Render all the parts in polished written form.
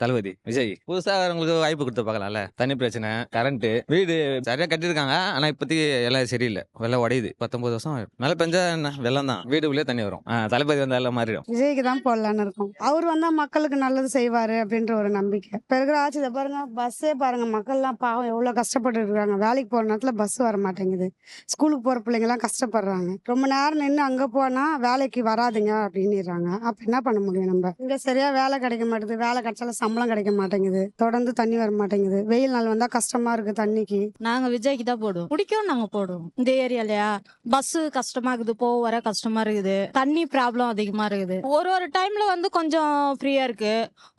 தளபதி விஜய். புதுசா வரவங்களுக்கு வாய்ப்பு குடுத்து பார்க்கலாம்ல. தண்ணி பிரச்சனை, கரண்ட், வீடு சரியா கட்டியிருக்காங்க. ஆனா இப்போதைக்கு எல்லாம் சரியில்ல. வெள்ளம் உடையுது. 19 வருஷம் ஆயிடும். மழை பெஞ்சா என்ன வெள்ளம் தான். வீடுக்குள்ளே தண்ணி வரும். தளபதி வந்தா எல்லாம் மாறிடும். விஜய்க்கு தான் போடலான்னு இருக்கும். அவர் வந்தா மக்களுக்கு நல்லது செய்வாரு அப்படின்ற ஒரு நம்பிக்கை. இப்ப இருக்கிற ஆட்சியில பாருங்க, பஸ்ஸே பாருங்க, மக்கள்லாம் பாவம் எவ்வளவு கஷ்டப்பட்டு இருக்காங்க. வேலைக்கு போற நேரத்துல பஸ் வர மாட்டேங்குது. ஸ்கூலுக்கு போற பிள்ளைங்க எல்லாம் கஷ்டப்படுறாங்க. ரொம்ப நேரம் நின்று அங்க போனா வேலைக்கு வராதுங்க அப்படின்னுறாங்க. அப்ப என்ன பண்ண முடியும் நம்ம? இங்க சரியா வேலை கிடைக்க மாட்டேங்குது. வேலை கிடைச்சாலும் சம்பளம் கிடைக்க மாட்டேங்குது. தொடர்ந்து தண்ணி வர மாட்டேங்குது. வெயில் நாள் வந்தா கஷ்டமா இருக்கு தண்ணிக்கு. நாங்க விஜய்க்கு தான் போடுவோம். பிடிக்கும், நாங்க போடுவோம். இந்த ஏரியாலயா பஸ் கஷ்டமா இருக்குது, போக வர கஷ்டமா இருக்குது, தண்ணி ப்ராப்ளம் அதிகமா இருக்குது. ஒரு டைம்ல வந்து கொஞ்சம் ஃப்ரீயா இருக்கு,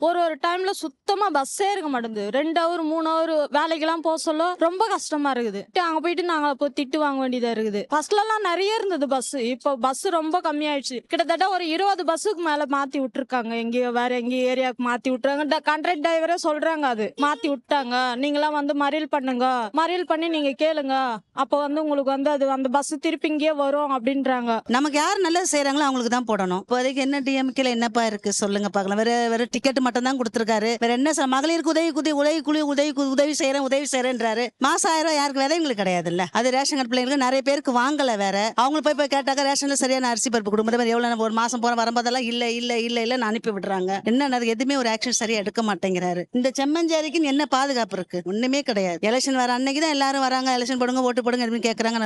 ஒரு டைம்ல சுத்தமா பஸ்ஸே இருக்க மாட்டேங்குது. 2 ஹவர் 3 ஹவர் வேலைக்கெல்லாம் போக சொல்ல ரொம்ப கஷ்டமா இருக்குது. அங்க போயிட்டு நாங்க இப்போ திட்டு வாங்க வேண்டியதா இருக்குது. ஃபர்ஸ்ட்ல எல்லாம் நிறைய இருந்தது பஸ், இப்போ பஸ் ரொம்ப கம்மியாயிடுச்சு. கிட்டத்தட்ட ஒரு 20 பஸ்ஸுக்கு மேல மாத்தி விட்டுருக்காங்க. எங்கேயோ வேற எங்கேயோ ஏரியாவுக்கு மாத்தி விட்டுறாங்க. கண்ட்ராக்ட் டிரைவரே சொல்றாங்க அது மாத்தி விட்டாங்க, நீங்களாம் வந்து மறியல் பண்ணுங்க, மறியல் பண்ணி நீங்க கேளுங்க, அப்ப வந்து உங்களுக்கு வந்து அது அந்த பஸ் திருப்பி இங்கே வரும் அப்படின்றாங்க. நமக்கு யார் நல்லது செய்யறாங்களோ அவங்களுக்கு தான் போடணும். இப்போதைக்கு என்ன டிஎம்கேல என்னப்பா இருக்கு சொல்லுங்க பார்க்கலாம். வேற டிக்கெட் மட்டும் தான் கொடுத்துருக்காரு. வேற என்ன மகளிருக்கு உதவி செய்யறேன்றாரு. மாசம் 1000 ரூபாய் யாருக்கு விதைங்களுக்கு கிடையாது இல்ல. அது ரேஷன் கார்டு பிள்ளைங்களுக்கு நிறைய பேருக்கு வாங்கல. வேற அவங்க போய் கேட்டாக்க ரேஷன்ல சரியான அரிசி பருப்பு குடும்பம் எவ்வளவு ஒரு மாசம் போற வரும்போதெல்லாம் இல்ல அனுப்பி விடுறாங்க. என்ன எதுவுமே ஒரு ஆக்ஷன் சரியா எடுக்க மாட்டேங்கிறாரு. இந்த செம்மஞ்சேரிக்கு என்ன பாதுகாப்பு இருக்கு? ஒண்ணுமே கிடையாது. எலெக்ஷன் வர அன்னைக்கு தான் எல்லாரும் வராங்க, எலெக்ஷன் போடுங்க ஓட்டு போடுங்க எதுவும் கேட்கறாங்க.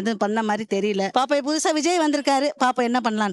எதுவும் பண்ண மாதிரி தெரியல. பாப்பா புதுசா விஜய் வந்திருக்காரு, பாப்பா என்ன பண்ணலாம்.